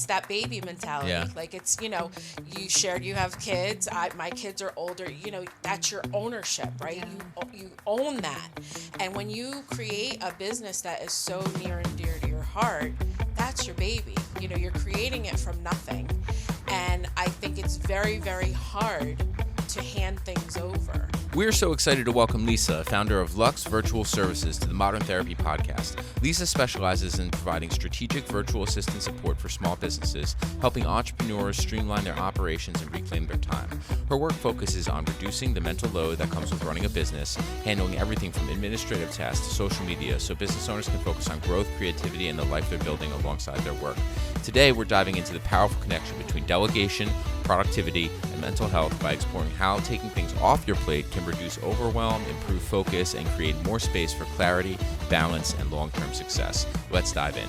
it's that baby mentality. Yeah. Like it's, you have kids. My kids are older. That's your ownership, right? You own that. And when you create a business that is so near and dear to your heart, that's your baby. You're creating it from nothing. And I think it's very, very hard to hand things over. We're so excited to welcome Lisa, founder of Luxe Virtual Services, to the Modern Therapy Podcast. Lisa specializes in providing strategic virtual assistant support for small businesses, helping entrepreneurs streamline their operations and reclaim their time. Her work focuses on reducing the mental load that comes with running a business, handling everything from administrative tasks to social media so business owners can focus on growth, creativity, and the life they're building alongside their work. Today, we're diving into the powerful connection between delegation, productivity, and mental health by exploring how taking things off your plate can reduce overwhelm, improve focus, and create more space for clarity, balance, and long-term success. Let's dive in.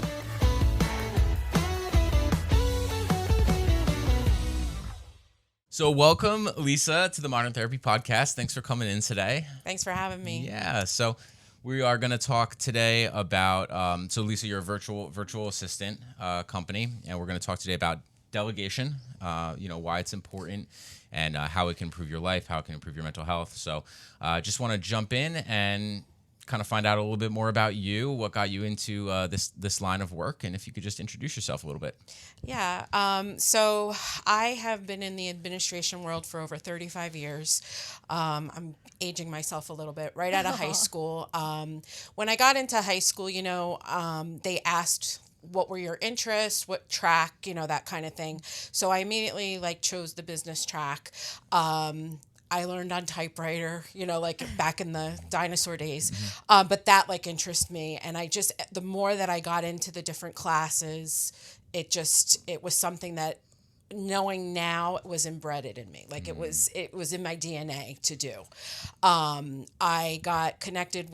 So welcome, Lisa, to the Modern Therapy Podcast. Thanks for coming in today. Thanks for having me. Yeah, so we are going to talk today about, so Lisa, you're a virtual assistant company, and we're going to talk today about delegation, why it's important and how it can improve your life, how it can improve your mental health. So just want to jump in and kind of find out a little bit more about you, what got you into this line of work, and if you could just introduce yourself a little bit. Yeah. So I have been in the administration world for over 35 years. I'm aging myself a little bit. Right out of high school. When I got into high school, they asked what were your interests, what track, that kind of thing. So I immediately chose the business track. I learned on typewriter, back in the dinosaur days. But that interested me. And the more that I got into the different classes, it was something that knowing now it was embedded in me. It was in my DNA to do. I got connected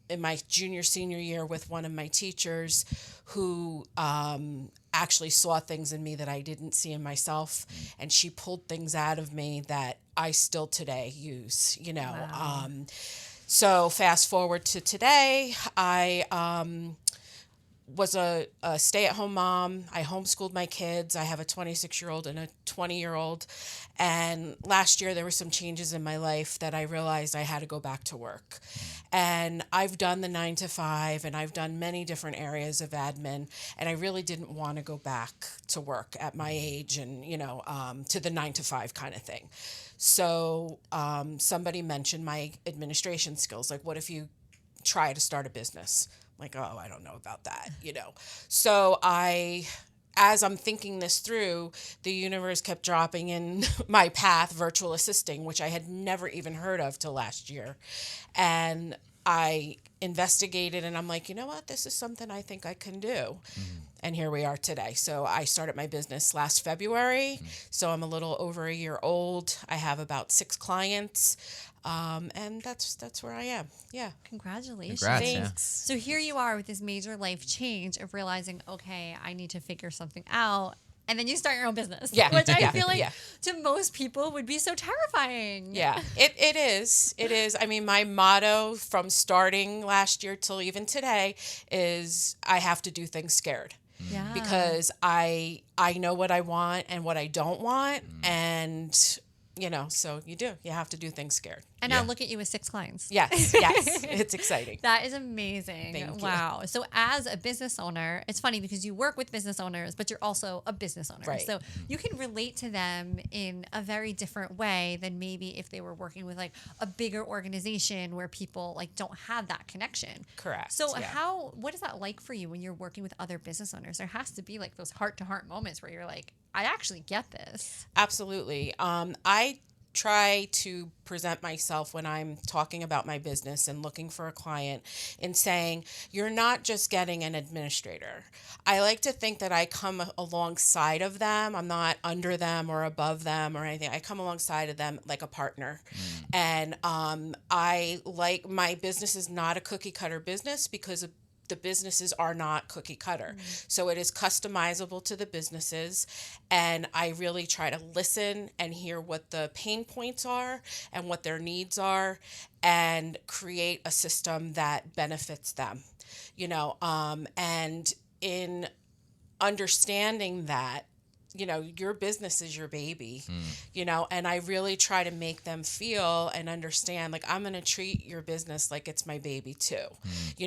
in my senior year with one of my teachers who actually saw things in me that I didn't see in myself. And she pulled things out of me that I still today use, Wow. So fast forward to today, I was a stay-at-home mom. I homeschooled my kids. I have a 26-year-old and a 20-year-old. And last year there were some changes in my life that I realized I had to go back to work. And I've done the 9 to 5, and I've done many different areas of admin, and I really didn't want to go back to work at my age and, to the 9 to 5 kind of thing. So somebody mentioned my administration skills. What if you try to start a business? Oh, I don't know about that, So as I'm thinking this through, the universe kept dropping in my path, virtual assisting, which I had never even heard of till last year. And I investigated, and I'm like, you know what? This is something I think I can do. And here we are today. So I started my business last February. So I'm a little over a year old. I have about 6 clients. And that's where I am. Yeah. Congratulations. Congrats, Thanks. yeah. So here you are with this major life change of realizing, okay, I need to figure something out. And then you start your own business. Yeah. Which I Yeah. feel like Yeah. to most people would be so terrifying. Yeah, it is. It is. I mean, my motto from starting last year till even today is I have to do things scared. Yeah. Because I know what I want and what I don't want. And, so you have to do things scared. And Yeah. now look at you with 6 clients. Yes. It's exciting. That is amazing. Thank you. Wow. So as a business owner, it's funny because you work with business owners, but you're also a business owner. Right. So you can relate to them in a very different way than maybe if they were working with a bigger organization where people don't have that connection. Correct. So yeah. what is that like for you when you're working with other business owners? There has to be those heart-to-heart moments where you're like, I actually get this. Absolutely. I try to present myself when I'm talking about my business and looking for a client in saying, you're not just getting an administrator. I like to think that I come alongside of them. I'm not under them or above them or anything. I come alongside of them like a partner. And my business is not a cookie cutter business because the businesses are not cookie cutter. So it is customizable to the businesses. And I really try to listen and hear what the pain points are and what their needs are and create a system that benefits them, and in understanding that, your business is your baby, and I really try to make them feel and understand, like, I'm going to treat your business like it's my baby too.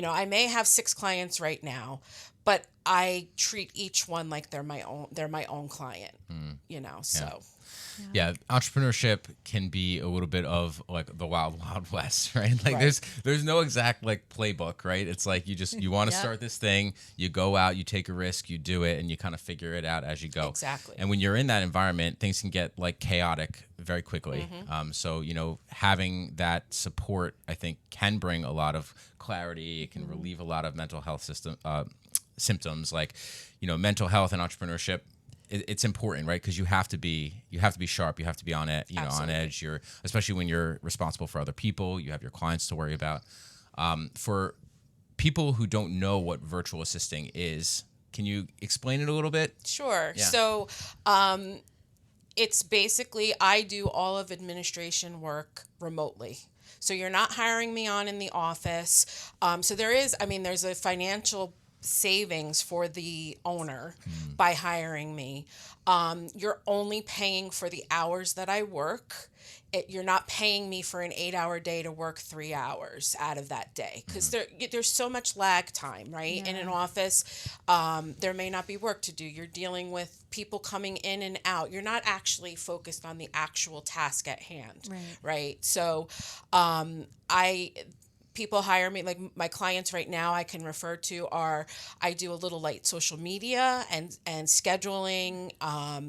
I may have 6 clients right now, but I treat each one like they're my own client, so. Yeah, entrepreneurship can be a little bit of like the wild, wild west, right? Like Right. there's no exact like playbook, right? It's like you want to Yep. start this thing, you go out, you take a risk, you do it, and you kind of figure it out as you go. Exactly. And when you're in that environment, things can get like chaotic very quickly. So having that support, I think, can bring a lot of clarity. It can relieve a lot of mental health symptoms, like mental health and entrepreneurship. It's important, right? Because you have to be sharp. You have to be on it, on Absolutely. edge. Especially when you're responsible for other people. You have your clients to worry about. For people who don't know what virtual assisting is, can you explain it a little bit? Sure. Yeah. So, it's basically, I do all of administration work remotely. So you're not hiring me on in the office. So there's a financial savings for the owner by hiring me. You're only paying for the hours that I work. You're not paying me for an 8-hour day to work 3 hours out of that day, because there's so much lag time, right? In an office, there may not be work to do. You're dealing with people coming in and out. You're not actually focused on the actual task at hand, right? So, people hire me, like my clients right now I can refer to are, I do a little light social media and scheduling,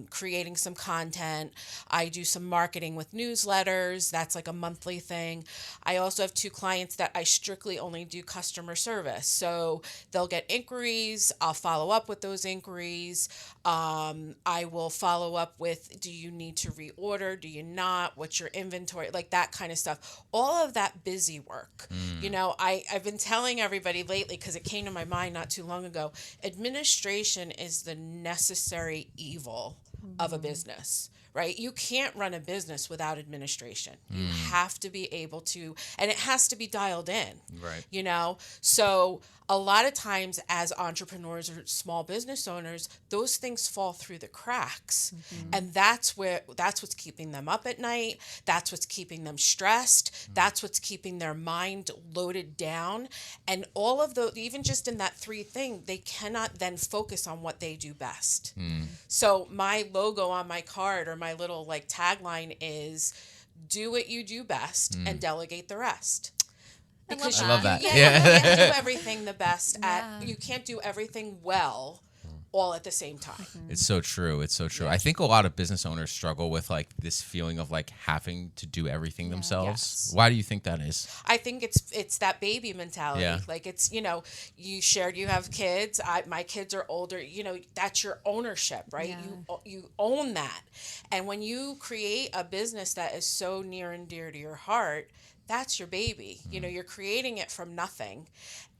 creating some content. I do some marketing with newsletters. That's like a monthly thing. I also have 2 clients that I strictly only do customer service. So they'll get inquiries. I'll follow up with those inquiries. I will follow up with, do you need to reorder? Do you not? What's your inventory? Like that kind of stuff. All of that busy work. I've been telling everybody lately, because it came to my mind not too long ago, administration is the necessary evil of a business, right? You can't run a business without administration. You have to be able to, and it has to be dialed in, Right. So a lot of times as entrepreneurs or small business owners, those things fall through the cracks. And that's what's keeping them up at night. That's what's keeping them stressed. That's what's keeping their mind loaded down. And all of those, even just in that 3 thing, they cannot then focus on what they do best. So my logo on my card, or my little like tagline, is, do what you do best and delegate the rest. Because I love that. you Yeah. can't do everything the best Yeah. you can't do everything well all at the same time. It's so true. It's so true. I think a lot of business owners struggle with like this feeling of like having to do everything themselves. Yes. Why do you think that is? I think it's that baby mentality. Yeah. Like it's, you have kids. My kids are older. That's your ownership, right? Yeah. You own that. And when you create a business that is so near and dear to your heart, that's your baby. You're creating it from nothing.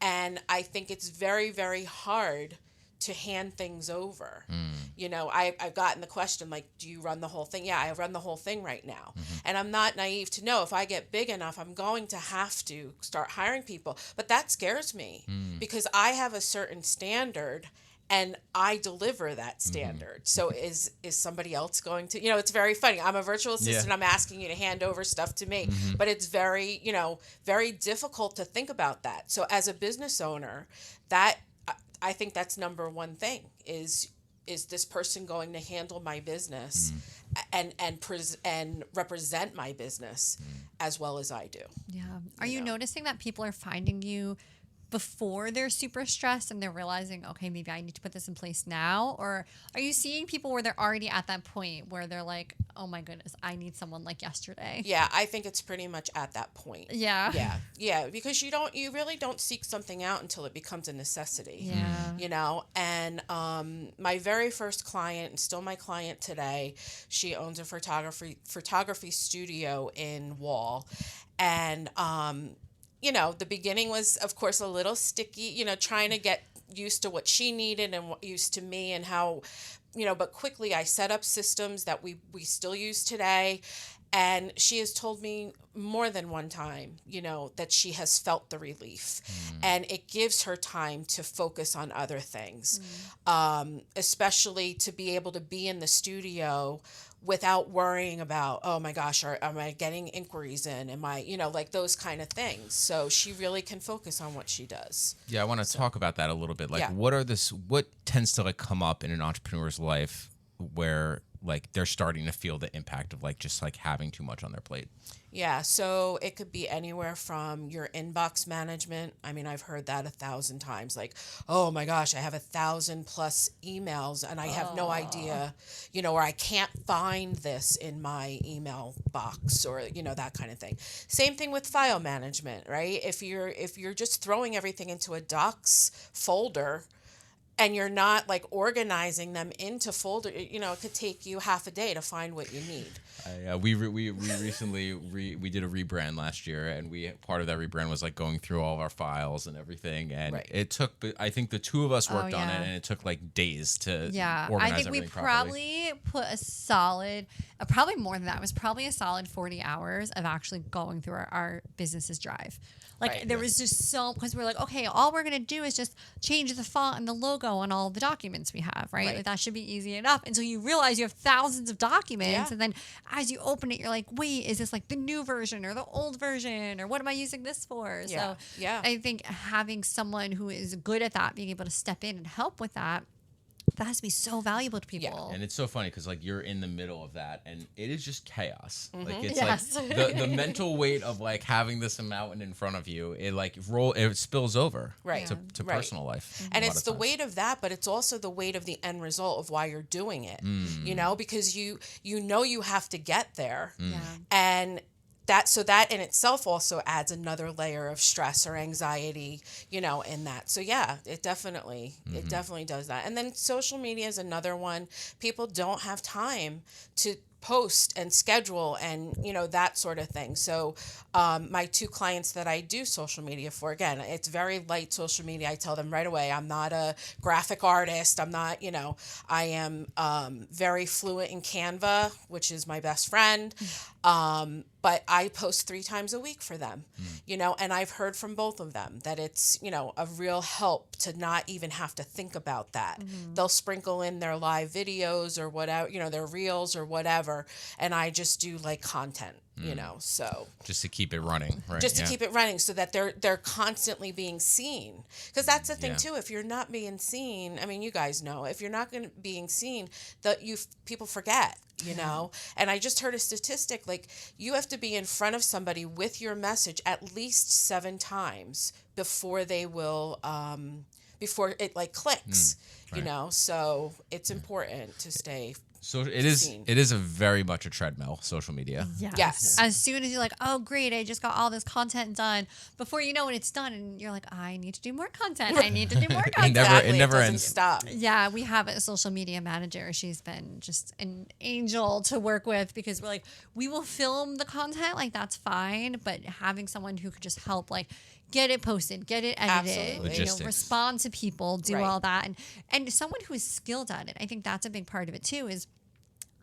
And I think it's very, very hard to hand things over. I've gotten the question, like, do you run the whole thing? Yeah, I run the whole thing right now. And I'm not naive to know if I get big enough, I'm going to have to start hiring people. But that scares me because I have a certain standard and I deliver that standard. So is somebody else going to, it's very funny. I'm a virtual assistant. I'm asking you to hand over stuff to me, but it's very, very difficult to think about that. So as a business owner, I think that's number one thing is this person going to handle my business and represent my business as well as I do. Yeah. Are you noticing that people are finding you before they're super stressed and they're realizing, okay, maybe I need to put this in place now? Or are you seeing people where they're already at that point where they're like, oh my goodness, I need someone like yesterday? Yeah, I think it's pretty much at that point. Yeah. Yeah, because you really don't seek something out until it becomes a necessity. Yeah. And my very first client, and still my client today, she owns a photography studio in Wall. And the beginning was, of course, a little sticky, trying to get used to what she needed and used to me and how, but quickly I set up systems that we still use today. And she has told me more than one time, that she has felt the relief, and it gives her time to focus on other things, especially to be able to be in the studio without worrying about, oh my gosh, am I getting inquiries in? Am I, like those kind of things. So she really can focus on what she does. Yeah, I want to talk about that a little bit. Like, Yeah. what tends to like come up in an entrepreneur's life where like they're starting to feel the impact of like just like having too much on their plate? Yeah, so it could be anywhere from your inbox management. I mean, I've heard that 1,000 times. Like, oh my gosh, I have 1,000 plus emails and I have no idea, or I can't find this in my email box, or that kind of thing. Same thing with file management, right? If you're just throwing everything into a docs folder, and you're not like organizing them into folder, it could take you half a day to find what you need. We recently we did a rebrand last year, and part of that rebrand was like going through all of our files and everything, and Right. it took, I think the two of us worked on yeah. it, and it took like days to Yeah, organize I think we everything properly. probably put a solid, probably more than that. It was probably a solid 40 hours of actually going through our business's drive. Like Right. there was just because we're like, okay, all we're gonna do is just change the font and the logo on all the documents we have, right? Right. Like that should be easy enough until you realize you have thousands of documents, Yeah. and then as you open it, you're like, wait, is this like the new version or the old version, or what am I using this for? Yeah. So Yeah. I think having someone who is good at that, being able to step in and help with that has to be so valuable to people. And it's so funny because like you're in the middle of that, and it is just chaos. Like it's Yes. like the mental weight of like having this mountain in front of you. It spills over Right. to Right. personal life. And a lot it's of the times. weight of that, but it's also the weight of the end result of why you're doing it, because you have to get there. Yeah. And that in itself also adds another layer of stress or anxiety, in that. So yeah, it definitely does that. And then social media is another one. People don't have time to post and schedule and that sort of thing. So my two clients that I do social media for, again, it's very light social media. I tell them right away, I'm not a graphic artist. I'm not, I am very fluent in Canva, which is my best friend. But I post 3 times a week for them, and I've heard from both of them that it's, a real help to not even have to think about that. They'll sprinkle in their live videos or whatever, their reels or whatever. And I just do like content, so Just to keep it running, right? just to keep it running so that they're constantly being seen. Because that's the thing Yeah. too. If you're not being seen, I mean, you guys know, if you're not being seen, people forget. And I just heard a statistic, like you have to be in front of somebody with your message at least 7 times before they will, before it like clicks, right. so it's important to stay. So it is. Seen. It is a very much a treadmill. Social media. Yes. As soon as you're like, oh, great, I just got all this content done. Before you know it, it's done. And you're like, I need to do more content. I need to do more content. It never doesn't ends. stop. Yeah, we have a social media manager. She's been just an angel to work with because we're like, we will film the content, like that's fine, but having someone who could just help, like, get it posted, get it edited, Absolutely. Logistics. respond to people, do Right. all that, and someone who is skilled at it. I think that's a big part of it too. Is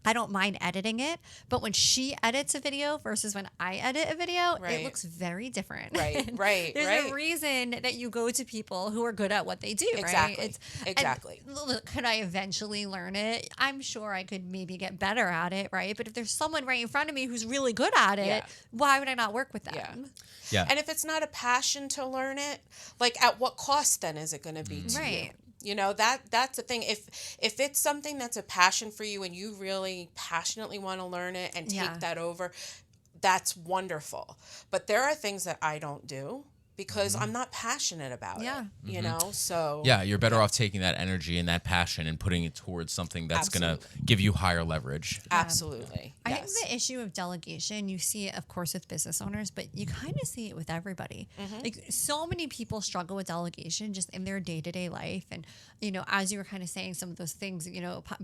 I don't mind editing it, but when she edits a video versus when I edit a video, Right. it looks very different. Right. There's a reason that you go to people who are good at what they do, Exactly. right? Exactly. Could I eventually learn it? I'm sure I could maybe get better at it, right? But if there's someone right in front of me who's really good at it, Yeah. why would I not work with them? Yeah. Yeah. And if it's not a passion to learn it, like at what cost then is it going to be to Right. you? That's the thing. If it's something that's a passion for you and you really passionately want to learn it and take Yeah. that over, that's wonderful. But there are things that I don't do because I'm not passionate about Yeah. it, so Yeah, you're better off taking that energy and that passion and putting it towards something that's going to give you higher leverage. absolutely. I Yes. think the issue of delegation, you see it, of course, with business owners, but you kind of see it with everybody. Like, so many people struggle with delegation just in their day-to-day life. And, as you were kind of saying some of those things,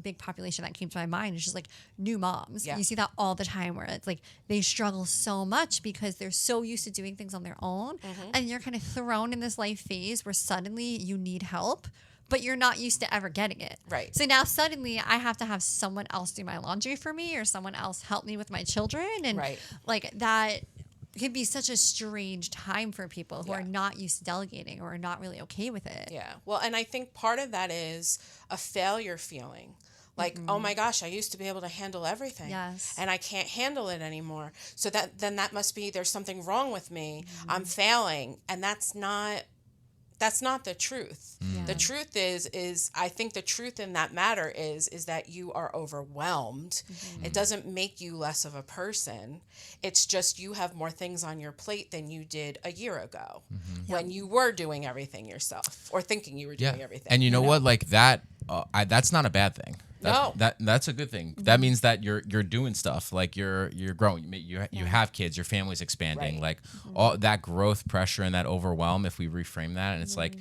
big population that came to my mind is just like new moms. Yeah. You see that all the time where it's like they struggle so much because they're so used to doing things on their own. And you're kind of thrown in this life phase where suddenly you need help. but you're not used to ever getting it. Right. So now suddenly I have to have someone else do my laundry for me or someone else help me with my children. And Right. like that can be such a strange time for people who Yeah. are not used to delegating or are not really okay with it. Yeah. Well, and I think part of that is a failure feeling. Like, oh my gosh, I used to be able to handle everything. Yes. And I can't handle it anymore. So that must be there's something wrong with me. I'm failing. And that's not the truth. Yeah. The truth is I think the truth in that matter is that you are overwhelmed. It doesn't make you less of a person. It's just you have more things on your plate than you did a year ago when you were doing everything yourself or thinking you were doing everything. And you know what? Like that, that's not a bad thing. No. That's a good thing. That means that you're doing stuff. Like you're growing. You have kids. Your family's expanding. Right. Like all that growth, pressure, and that overwhelm. If we reframe that, and it's like,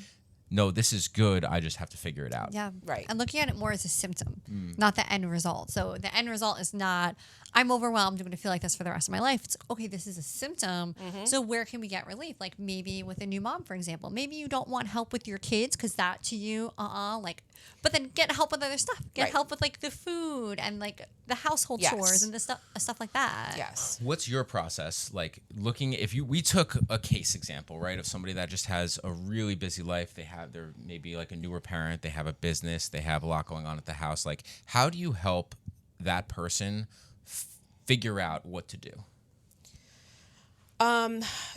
no, this is good. I just have to figure it out. Yeah. Right. And looking at it more as a symptom, not the end result. So the end result is not, I'm overwhelmed. I'm going to feel like this for the rest of my life. It's, okay, this is a symptom. So where can we get relief? Like maybe with a new mom, for example. Maybe you don't want help with your kids because that to you, but then get help with other stuff. Get Right. help with like the food and like the household Yes. chores and the stuff like that. Yes. What's your process like? Looking, we took a case example, right, of somebody that just has a really busy life. They're maybe like a newer parent. They have a business. They have a lot going on at the house. Like, how do you help that person figure out what to do?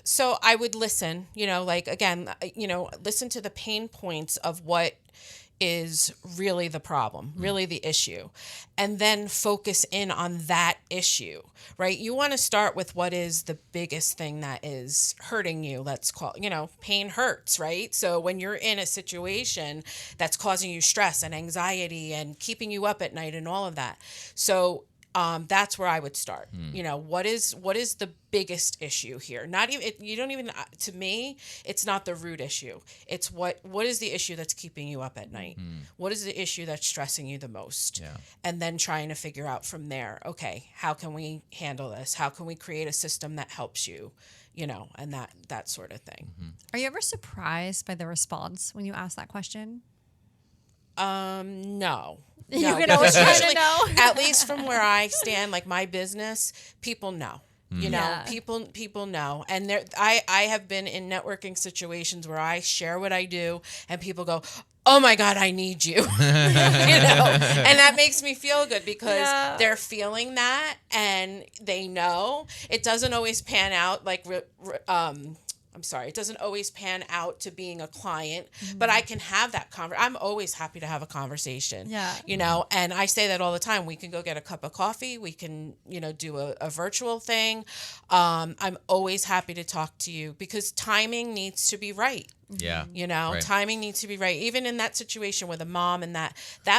So I would listen, listen to the pain points of what is really the problem, really the issue, and then focus in on that issue, right? You want to start with what is the biggest thing that is hurting you. Let's call, pain hurts, right? So when you're in a situation that's causing you stress and anxiety and keeping you up at night and all of that. So that's where I would start. What is the biggest issue here? Not even you don't even to me, it's not the root issue. It's what is the issue that's keeping you up at night? What is the issue that's stressing you the most? Yeah. And then trying to figure out from there, okay, how can we handle this? How can we create a system that helps you? And that sort of thing. Are you ever surprised by the response when you ask that question? No. You No, can always because try to usually, know. At least from where I stand, like my business, people know. Yeah. People know. And I have been in networking situations where I share what I do and people go, oh my God, I need you. And that makes me feel good because they're feeling that and they know. It doesn't always pan out like, it doesn't always pan out to being a client, but I can have that I'm always happy to have a conversation. Yeah. And I say that all the time. We can go get a cup of coffee. We can, do a virtual thing. I'm always happy to talk to you because timing needs to be right. Yeah. Right. Timing needs to be right. Even in that situation with a mom and that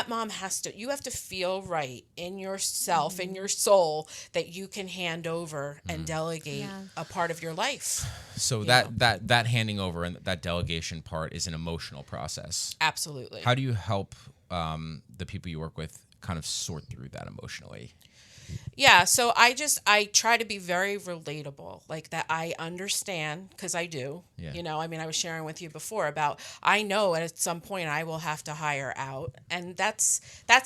mom you have to feel right in yourself, in your soul, that you can hand over and delegate a part of your life. So that handing over and that delegation part is an emotional process. Absolutely. How do you help the people you work with kind of sort through that emotionally? Yeah, so I try to be very relatable, like that I understand, because I do. Yeah. I was sharing with you before about I know at some point I will have to hire out, and that's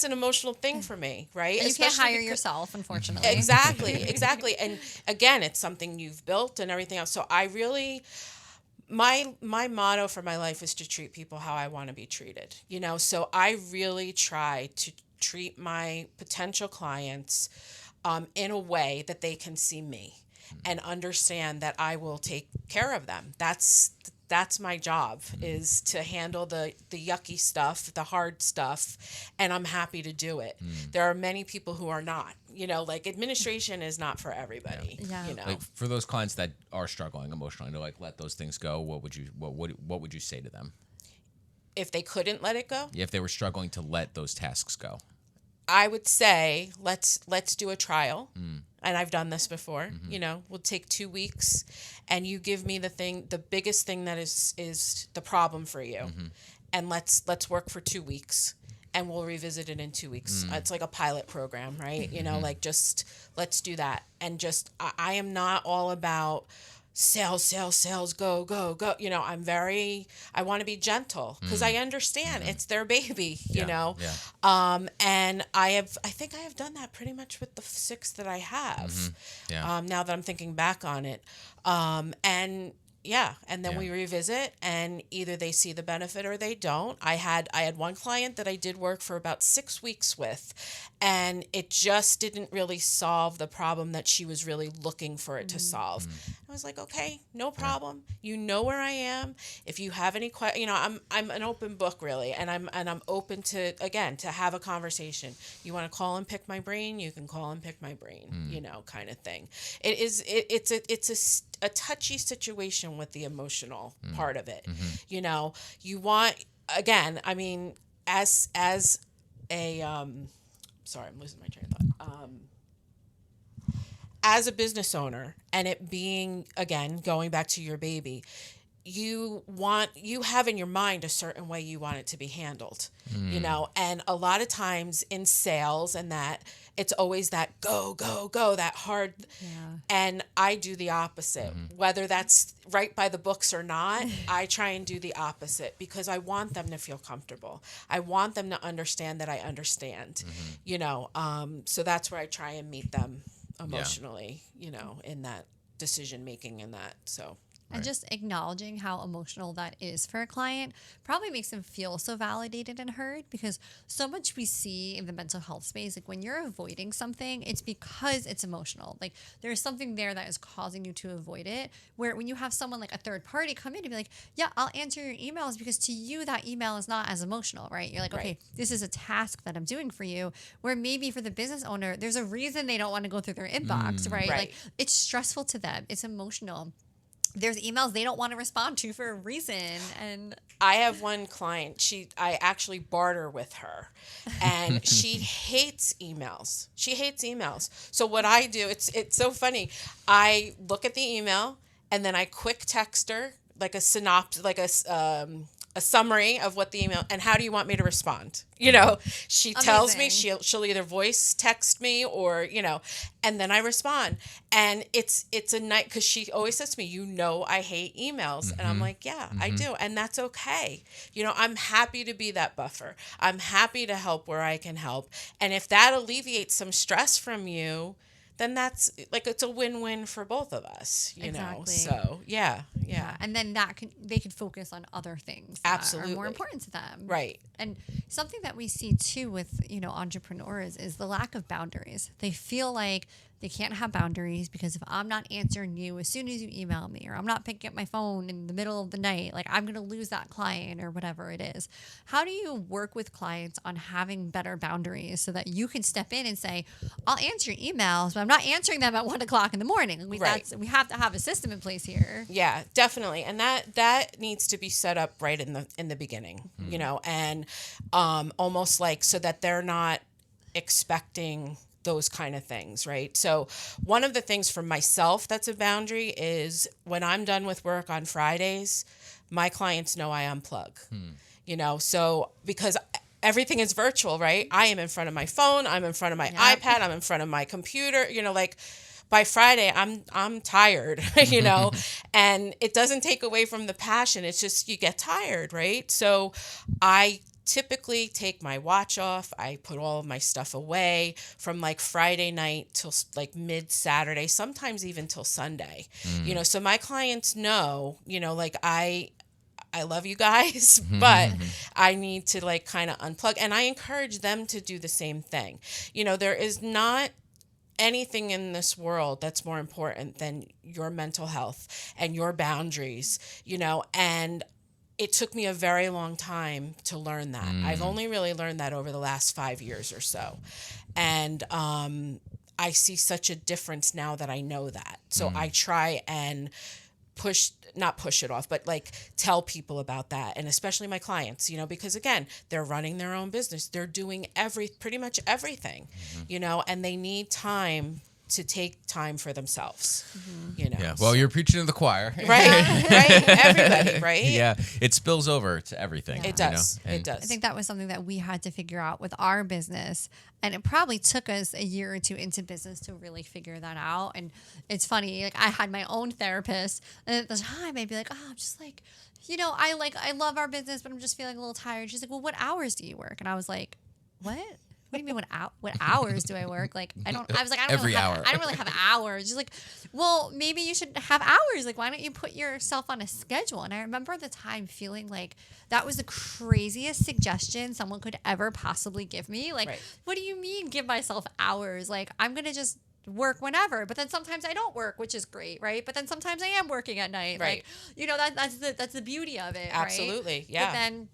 an emotional thing for me, right? And you can't Especially hire because- yourself, unfortunately. Exactly. And again, it's something you've built and everything else. So I really my motto for my life is to treat people how I want to be treated. So I really try to treat my potential clients in a way that they can see me and understand that I will take care of them. That's my job, is to handle the yucky stuff, the hard stuff, and I'm happy to do it. There are many people who are not. Like administration is not for everybody. Yeah. Like for those clients that are struggling emotionally to like let those things go, what would you say to them? If they couldn't let it go, If they were struggling to let those tasks go. I would say let's do a trial. And I've done this before. We'll take 2 weeks and you give me the biggest thing that is the problem for you. And let's work for 2 weeks and we'll revisit it in 2 weeks. It's like a pilot program, right? Like just let's do that. And just I am not all about sales, sales, sales, go, go, go. I want to be gentle because I understand it's their baby, Yeah. And I think I have done that pretty much with the six that I have. Yeah. Now that I'm thinking back on it. And yeah, and then Yeah. we revisit, and either they see the benefit or they don't. I had one client that I did work for about 6 weeks with, and it just didn't really solve the problem that she was really looking for it to solve. I was like, okay, no problem. You know where I am. If you have any questions, I'm an open book really, and I'm open to, again, to have a conversation. You want to call and pick my brain, you can call and pick my brain, kind of thing. It's a touchy situation with the emotional part of it. You want, again, I mean, as a sorry, I'm losing my train of thought. As a business owner, and it being, again, going back to your baby, you have in your mind a certain way you want it to be handled, and a lot of times in sales and that, it's always that go, go, go, that hard. Yeah. And I do the opposite, whether that's right by the books or not. I try and do the opposite because I want them to feel comfortable. I want them to understand that I understand, so that's where I try and meet them emotionally, in that decision making and that, so. And just acknowledging how emotional that is for a client probably makes them feel so validated and heard, because so much we see in the mental health space, like when you're avoiding something, it's because it's emotional. Like there's something there that is causing you to avoid it. Where when you have someone like a third party come in and be like, yeah, I'll answer your emails, because to you that email is not as emotional, right? You're like, okay, this is a task that I'm doing for you. Where maybe for the business owner, there's a reason they don't want to go through their inbox, right? Like it's stressful to them. It's emotional. There's emails they don't want to respond to for a reason. And I have one client, I actually barter with her, and she hates emails. So what I do, it's so funny. I look at the email and then I quick text her like a synopsis, like a summary of what the email, and how do you want me to respond? She tells me she'll either voice text me or, and then I respond. And it's a night, because she always says to me, I hate emails. And I'm like, yeah, I do. And that's okay. I'm happy to be that buffer. I'm happy to help where I can help. And if that alleviates some stress from you, then that's like, it's a win-win for both of us, Exactly. So yeah. And then they could focus on other things that are more important to them. Right. And something that we see too with, entrepreneurs is the lack of boundaries. They feel like they can't have boundaries because if I'm not answering you as soon as you email me, or I'm not picking up my phone in the middle of the night, like I'm going to lose that client or whatever it is. How do you work with clients on having better boundaries so that you can step in and say, I'll answer your emails, but I'm not answering them at 1 o'clock in the morning. We have to have a system in place here. Yeah, definitely. And that needs to be set up right in the beginning, and almost like so that they're not expecting those kind of things, right? So one of the things for myself that's a boundary is when I'm done with work on Fridays, my clients know I unplug, so because everything is virtual, right? I am in front of my phone, I'm in front of my iPad, I'm in front of my computer, like by Friday, I'm tired, and it doesn't take away from the passion. It's just you get tired, right? So I typically take my watch off. I put all of my stuff away from like Friday night till like mid Saturday, sometimes even till Sunday. So my clients know, like I love you guys, but I need to like kind of unplug, and I encourage them to do the same thing. There is not anything in this world that's more important than your mental health and your boundaries, and it took me a very long time to learn that. I've only really learned that over the last 5 years or so. And I see such a difference now that I know that. So I try and not push it off, but like tell people about that. And especially my clients, because again, they're running their own business. They're doing pretty much everything, and they need time to take time for themselves, you know. Yeah. Well, you're preaching to the choir. Right, everybody, right? Yeah. It spills over to everything. It does. You know? It does. I think that was something that we had to figure out with our business. And it probably took us a year or two into business to really figure that out. And it's funny, like I had my own therapist, and at the time I'd be like, I'm just like, I love our business, but I'm just feeling a little tired. She's like, well, what hours do you work? And I was like, what? What do you mean what hours do I work? Like, I don't Every really hour. I don't really have hours. She's like, well, maybe you should have hours. Like, why don't you put yourself on a schedule? And I remember at the time feeling like that was the craziest suggestion someone could ever possibly give me. Like, what do you mean give myself hours? Like, I'm going to just work whenever, but then sometimes I don't work, which is great, right? But then sometimes I am working at night. Right. Like, that's the beauty of it. Absolutely. Right? Yeah. But then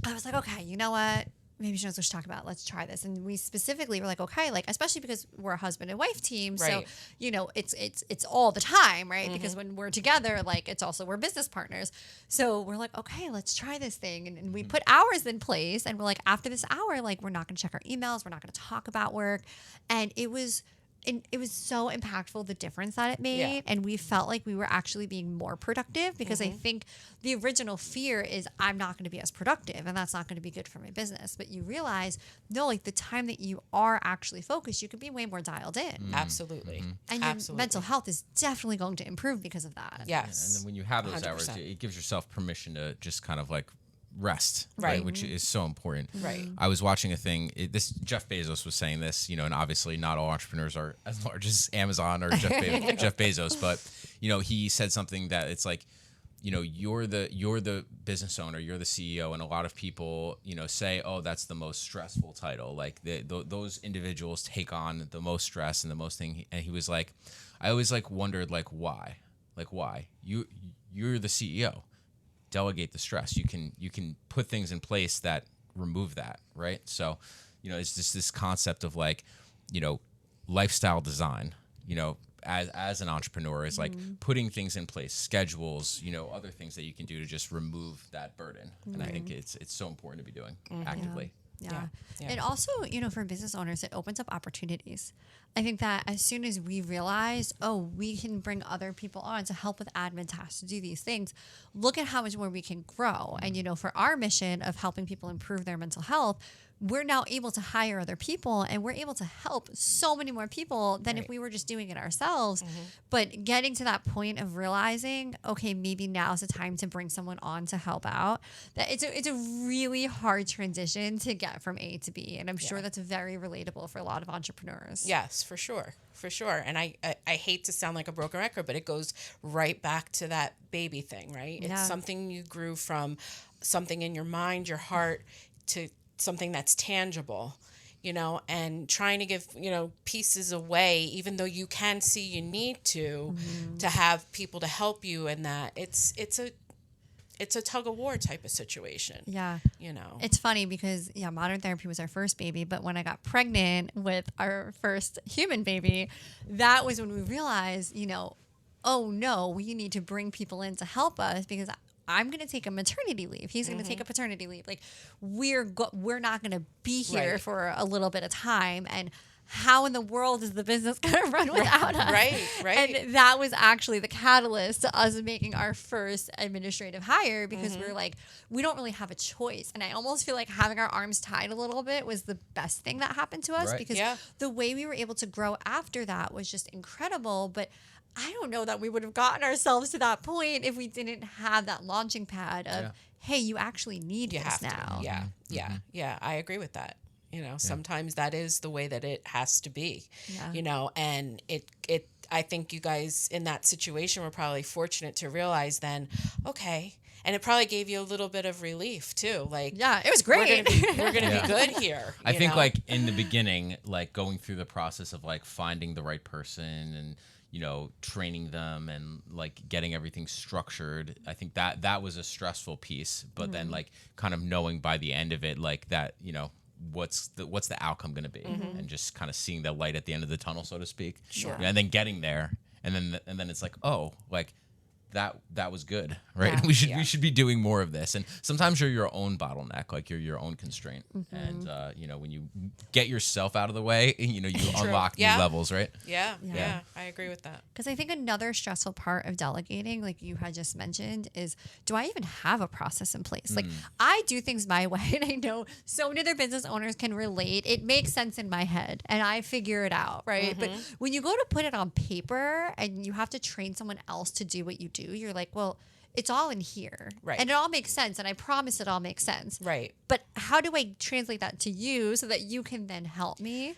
I was like, okay, you know what? Maybe she knows what she's talking about. Let's try this. And we specifically were like, okay, like, especially because we're a husband and wife team. Right. So, it's all the time, right? Because when we're together, like, it's also, we're business partners. So we're like, okay, let's try this thing. And we put hours in place, and we're like, after this hour, like, we're not going to check our emails. We're not going to talk about work. And it was so impactful, the difference that it made. Yeah. And we felt like we were actually being more productive, because I think the original fear is I'm not going to be as productive, and that's not going to be good for my business. But you realize, no, like the time that you are actually focused, you can be way more dialed in. Absolutely. And your mental health is definitely going to improve because of that. Yes. And then when you have those 100%. hours, it gives yourself permission to just kind of like rest, Right. Which is so important. Right. I was watching a thing. Jeff Bezos was saying this, and obviously not all entrepreneurs are as large as Amazon or Jeff Bezos, but he said something that it's like, you're the business owner, you're the CEO, and a lot of people, say, oh, that's the most stressful title. Like those individuals take on the most stress and the most thing. And he was like, I always wondered why, you're the CEO. Delegate the stress. You can put things in place that remove that, right? So, it's just this concept of lifestyle design, as an entrepreneur is putting things in place, schedules, other things that you can do to just remove that burden. And I think it's so important to be doing actively. Yeah. Yeah. And also, for business owners, it opens up opportunities. I think that as soon as we realize, we can bring other people on to help with admin tasks, to do these things, look at how much more we can grow. And, for our mission of helping people improve their mental health, we're now able to hire other people, and we're able to help so many more people than if we were just doing it ourselves. But getting to that point of realizing, okay, maybe now's the time to bring someone on to help out, that it's a really hard transition to get from A to B. And I'm sure that's very relatable for a lot of entrepreneurs. Yes, for sure. For sure. And I hate to sound like a broken record, but it goes right back to that baby thing, right? Yeah. It's something you grew from, something in your mind, your heart, to something that's tangible, and trying to give, pieces away, even though you can see you need to have people to help you, and that it's a tug of war type of situation. Yeah. It's funny because, Modern Therapy was our first baby, but when I got pregnant with our first human baby, that was when we realized, oh no, we need to bring people in to help us, because I'm going to take a maternity leave. He's going to take a paternity leave. Like, we're not going to be here for a little bit of time. And how in the world is the business going to run without us? Right. And that was actually the catalyst to us making our first administrative hire, because we're like, we don't really have a choice. And I almost feel like having our arms tied a little bit was the best thing that happened to us, because the way we were able to grow after that was just incredible. But I don't know that we would have gotten ourselves to that point if we didn't have that launching pad of, hey, you actually need this now. Yeah. I agree with that. Sometimes that is the way that it has to be, and I think you guys in that situation were probably fortunate to realize then, okay. And it probably gave you a little bit of relief too. It was great. We're gonna be good here. I think in the beginning, going through the process of finding the right person and, training them and getting everything structured. I think that was a stressful piece, but then kind of knowing by the end of it, that, what's the outcome going to be, and just kind of seeing the light at the end of the tunnel, so to speak. Sure. And then getting there, and then it's that was good, right? Yeah. We should be doing more of this. And sometimes you're your own bottleneck, like you're your own constraint. And when you get yourself out of the way, you unlock new levels, right? Yeah, I agree with that. Because I think another stressful part of delegating, like you had just mentioned, is do I even have a process in place? Like I do things my way, and I know so many other business owners can relate. It makes sense in my head, and I figure it out, right? But when you go to put it on paper and you have to train someone else to do what you do, you're like, well, it's all in here. Right. And it all makes sense. And I promise it all makes sense. Right. But how do I translate that to you so that you can then help me?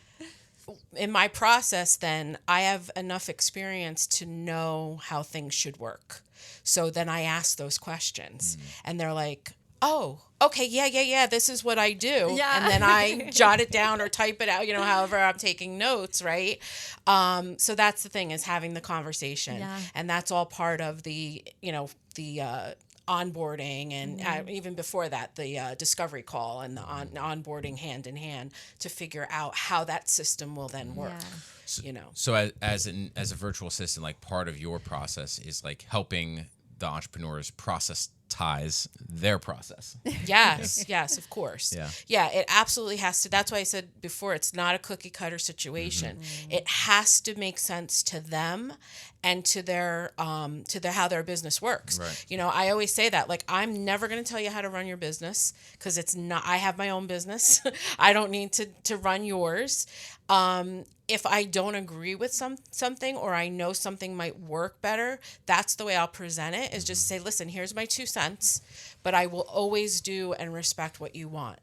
In my process, then I have enough experience to know how things should work. So then I ask those questions and they're like, oh, okay, yeah, this is what I do. Yeah. And then I jot it down or type it out, however I'm taking notes, right? So that's the thing, is having the conversation. Yeah. And that's all part of the onboarding and even before that, the discovery call and the onboarding hand in hand to figure out how that system will then work. Yeah. So as a virtual assistant, like part of your process is like helping the entrepreneurs process their process. Yes, of course. Yeah. It absolutely has to. That's why I said before, it's not a cookie cutter situation. It has to make sense to them and to their how their business works. Right. I always say that, like, I'm never going to tell you how to run your business, because it's not. I have my own business. I don't need to run yours. If I don't agree with something, or I know something might work better, that's the way I'll present it, is just say, listen, here's my 2 cents, but I will always do and respect what you want,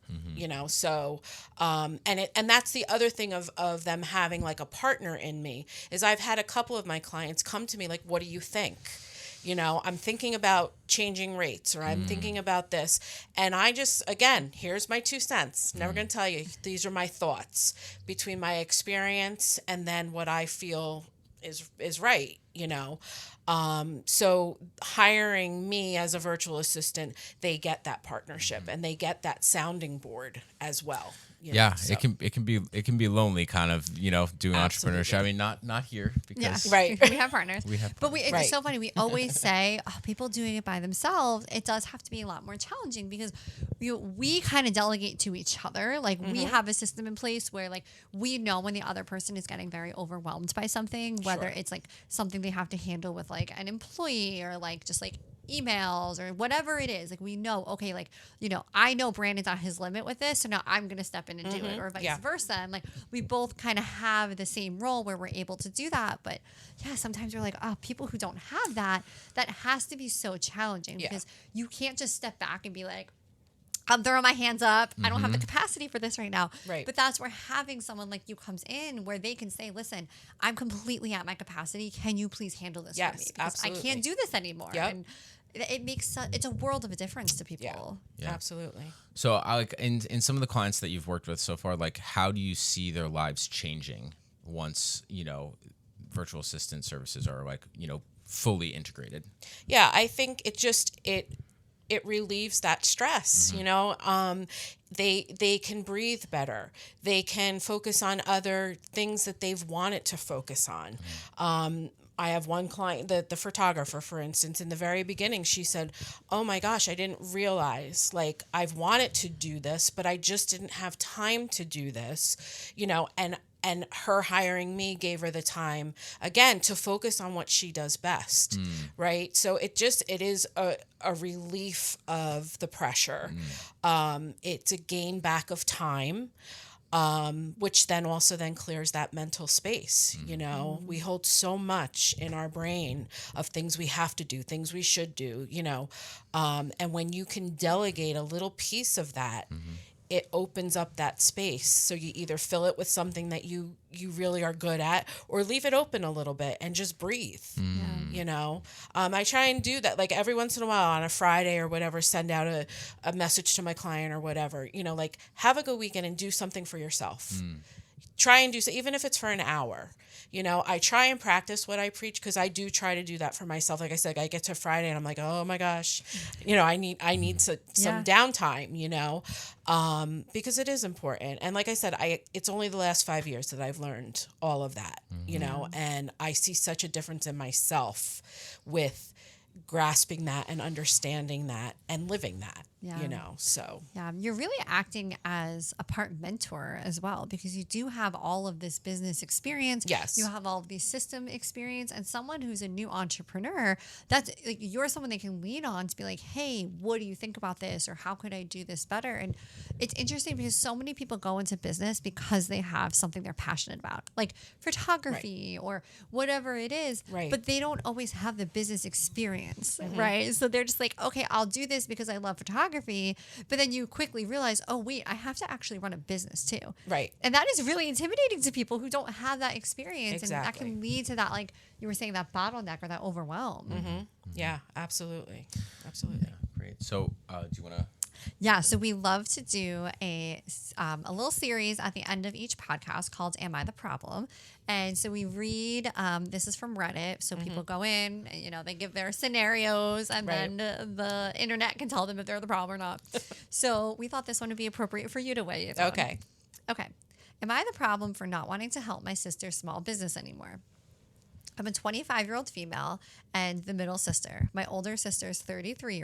So, and that's the other thing of them having like a partner in me, is I've had a couple of my clients come to me like, what do you think? I'm thinking about changing rates, or I'm thinking about this. And I just, again, here's my 2 cents. Never going to tell you. These are my thoughts between my experience and then what I feel is right, So hiring me as a virtual assistant, they get that partnership and they get that sounding board as well. It can be lonely, kind of, doing entrepreneurship. I mean, not here, because Right. We have partners. But it's so funny. We always say, people doing it by themselves, it does have to be a lot more challenging, because we kind of delegate to each other. Like we have a system in place where like we know when the other person is getting very overwhelmed by something, whether it's like something they have to handle with like an employee, or like just like emails or whatever it is. Like we know, okay, like, I know Brandon's at his limit with this, so now I'm going to step in and do it, or vice versa. And like we both kind of have the same role where we're able to do that. But sometimes we're like, people who don't have that has to be so challenging, because you can't just step back and be like, I'm throwing my hands up. I don't have the capacity for this right now. Right. But that's where having someone like you comes in, where they can say, listen, I'm completely at my capacity. Can you please handle this for me? Because absolutely. I can't do this anymore. Yep. And it makes it's a world of a difference to people. Yeah. Absolutely. So, in some of the clients that you've worked with so far, like, how do you see their lives changing once virtual assistant services are fully integrated? Yeah, I think it relieves that stress. They can breathe better. They can focus on other things that they've wanted to focus on. I have one client, the photographer, for instance, in the very beginning, she said, oh my gosh, I didn't realize, like, I've wanted to do this, but I just didn't have time to do this, and her hiring me gave her the time, again, to focus on what she does best, right? So it is a relief of the pressure. It's a gain back of time. Which then also clears that mental space. We hold so much in our brain of things we have to do, things we should do, and when you can delegate a little piece of that, it opens up that space. So you either fill it with something that you really are good at, or leave it open a little bit and just breathe. I try and do that, like, every once in a while on a Friday or whatever, send out a message to my client or whatever, like, have a good weekend and do something for yourself. Try and do so, even if it's for an hour. I try and practice what I preach, because I do try to do that for myself. Like I said, I get to Friday and I'm like, oh my gosh, I need some downtime, because it is important. And like I said, it's only the last 5 years that I've learned all of that, and I see such a difference in myself with grasping that and understanding that and living that, Yeah. you know, so. Yeah, you're really acting as a part mentor as well, because you do have all of this business experience. Yes. You have all of these system experience, and someone who's a new entrepreneur, that's like, you're someone they can lean on to be like, hey, what do you think about this? Or how could I do this better? And it's interesting because so many people go into business because they have something they're passionate about, like photography or whatever it is, Right. but they don't always have the business experience, right? So they're just like, okay, I'll do this because I love photography. But then you quickly realize, oh, wait, I have to actually run a business too. Right. And that is really intimidating to people who don't have that experience. Exactly. And that can lead to that, like you were saying, that bottleneck or that overwhelm. Yeah, absolutely. Absolutely. Great. So, do you want to? Yeah, so we love to do a little series at the end of each podcast called Am I the Problem? And so we read, this is from Reddit, so people go in, and, you know, they give their scenarios, and Right. then the internet can tell them if they're the problem or not. So we thought this one would be appropriate for you to weigh in on. Okay. Okay. Am I the problem for not wanting to help my sister's small business anymore? I'm a 25-year-old female and the middle sister. My older sister is 33.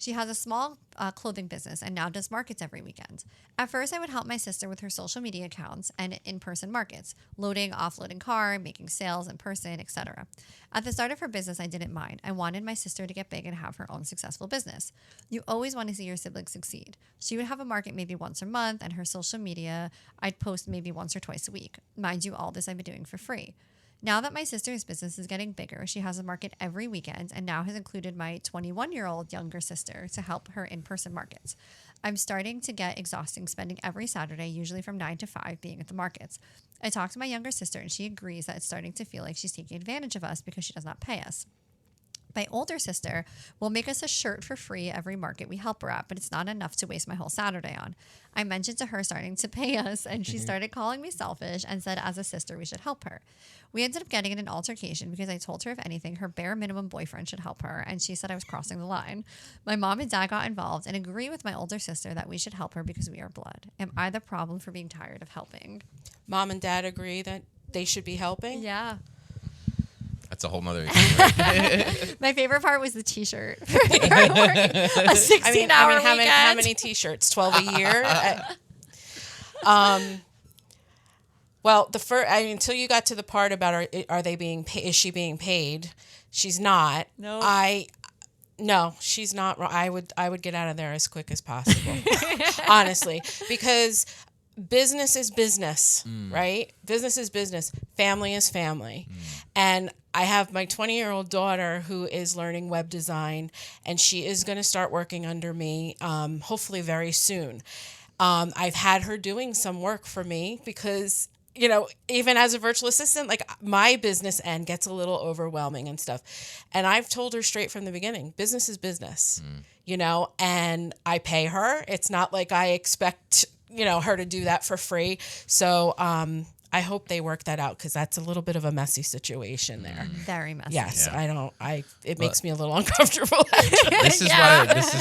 She has a small clothing business and now does markets every weekend. At first, I would help my sister with her social media accounts and in-person markets, loading, offloading car, making sales in person, etc. At the start of her business, I didn't mind. I wanted my sister to get big and have her own successful business. You always want to see your siblings succeed. She would have a market maybe once a month, and her social media, I'd post maybe once or twice a week. Mind you, all this I've been doing for free. Now that my sister's business is getting bigger, she has a market every weekend and now has included my 21-year-old younger sister to help her in-person markets. I'm starting to get exhausting spending every Saturday, usually from 9 to 5, being at the markets. I talked to my younger sister and she agrees that it's starting to feel like she's taking advantage of us because she does not pay us. My older sister will make us a shirt for free every market we help her at, but it's not enough to waste my whole Saturday on. I mentioned to her starting to pay us, and she started calling me selfish and said as a sister we should help her. We ended up getting in an altercation because I told her if anything, her bare minimum boyfriend should help her, and she said I was crossing the line. My mom and dad got involved and agree with my older sister that we should help her because we are blood. Am I the problem for being tired of helping? Mom and dad agree that they should be helping? Yeah. That's a whole nother issue, right? My favorite part was the T-shirt. A 16-hour weekend. How many T-shirts? 12 a year? Well, until you got to the part about are they being is she being paid? She's not. No. No, she's not. I would get out of there as quick as possible, honestly, because business is business, right? Business is business. Family is family. And I have my 20-year-old daughter who is learning web design, and she is going to start working under me, hopefully very soon. I've had her doing some work for me because, you know, even as a virtual assistant, like my business end gets a little overwhelming and stuff. And I've told her straight from the beginning, business is business, you know, and I pay her. It's not like I expect, you know, her to do that for free. So I hope they work that out because that's a little bit of a messy situation there. Very messy. Yes, Yeah. It makes me a little uncomfortable. This is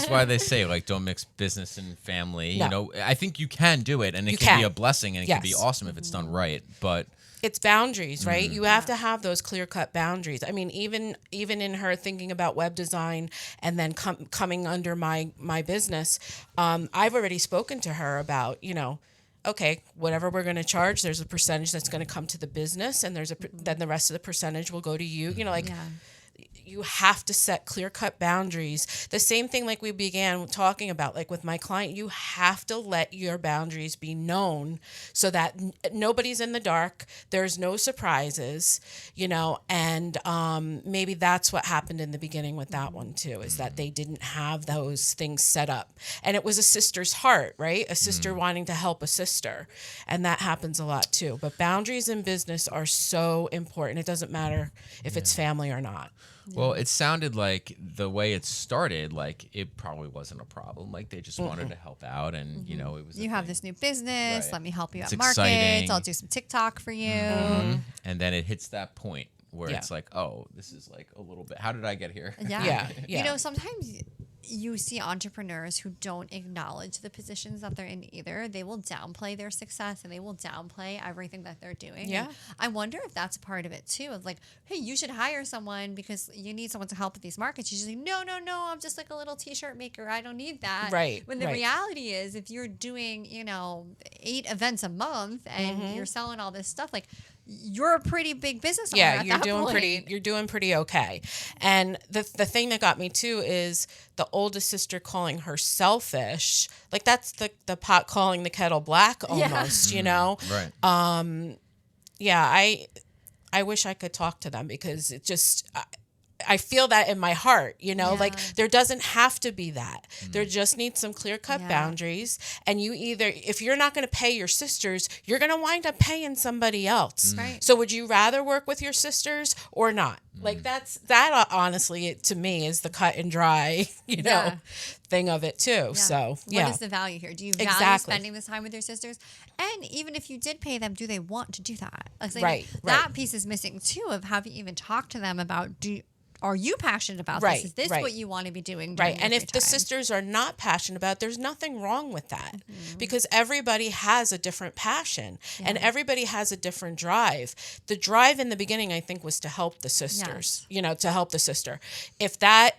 why they say, like, don't mix business and family. No. You know, I think you can do it, and it You can be can. a blessing, and it can be Yes. awesome if it's done right. But It's boundaries, right? You have to have those clear-cut boundaries. I mean, even in her thinking about web design and then coming under my business, I've already spoken to her about, you know, okay, whatever we're going to charge, there's a percentage that's going to come to the business, and then the rest of the percentage will go to you. You know, like. Yeah. You have to set clear-cut boundaries. The same thing like we began talking about, like with my client, you have to let your boundaries be known so that nobody's in the dark. There's no surprises, you know, and maybe that's what happened in the beginning with that one too, is that they didn't have those things set up. And it was a sister's heart, right? A sister wanting to help a sister. And that happens a lot too. But boundaries in business are so important. It doesn't matter if it's family or not. well, it sounded like the way it started, like it probably wasn't a problem. Like they just wanted to help out, and you know, it was. You have this new business. Right. Let me help you It's at markets. exciting. I'll do some TikTok for you. And then it hits that point where Yeah. it's like, oh, this is like a little bit. How did I get here? Yeah. Yeah, You yeah. know, sometimes you see entrepreneurs who don't acknowledge the positions that they're in either. They will downplay their success and they will downplay everything that they're doing. Yeah. And I wonder if that's a part of it too, of like, hey, you should hire someone because you need someone to help with these markets. You're just like, no, I'm just like a little t-shirt maker. I don't need that. Right. When the reality is, if you're doing, 8 events a month and you're selling all this stuff, like, you're a pretty big business owner. Yeah, at you're that doing point. you're doing pretty okay. And the thing that got me too is the oldest sister calling her selfish. Like, that's the pot calling the kettle black almost, Right. Yeah, I wish I could talk to them because it just I feel that in my heart, like there doesn't have to be that. There just needs some clear-cut boundaries. And you either, if you're not going to pay your sisters, you're going to wind up paying somebody else. Right. So would you rather work with your sisters or not? Like that honestly, to me is the cut and dry, thing of it too. Yeah. So What is the value here? Do you value Exactly. spending this time with your sisters? And even if you did pay them, do they want to do that? Like, Right, that piece is missing too, of have you even talked to them about, are you passionate about Right, this? Is this right. what you want to be doing? Right. during And your if free the time? sisters are not passionate about it, there's nothing wrong with that because everybody has a different passion and everybody has a different drive. The drive in the beginning, I think, was to help the sisters, to help the sister. If that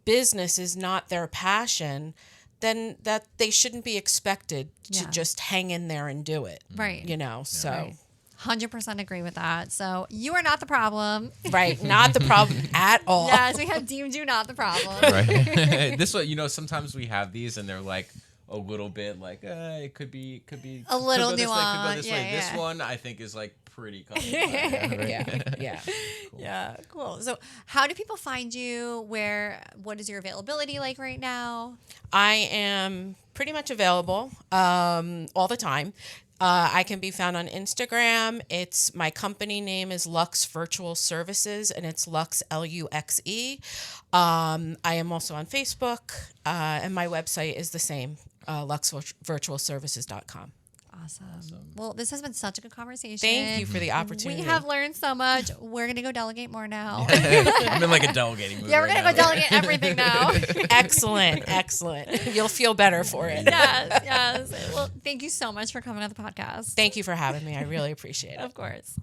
business is not their passion, then that they shouldn't be expected to just hang in there and do it. Right. So. Right. 100% agree with that. So you are not the problem. Right. Not the problem at all. Yes, we have deemed you not the problem. Right. This one, sometimes we have these and they're like a little bit like it could be A little could go this way, could go nuance. this Yeah, way. This yeah. one I think is like pretty cut. Yeah. Cool. Yeah, cool. So how do people find you? What is your availability like right now? I am pretty much available all the time. I can be found on Instagram. My company name is Luxe Virtual Services, and it's Luxe, Luxe. I am also on Facebook, and my website is the same, luxevirtualservices.com. Awesome. Well, this has been such a good conversation. Thank you for the opportunity. We have learned so much. We're going to go delegate more now. I'm in like a delegating mood. Yeah, we're right going to now. go delegate everything now. Excellent. You'll feel better for it. Yes. Well, thank you so much for coming on the podcast. Thank you for having me. I really appreciate it. Of course.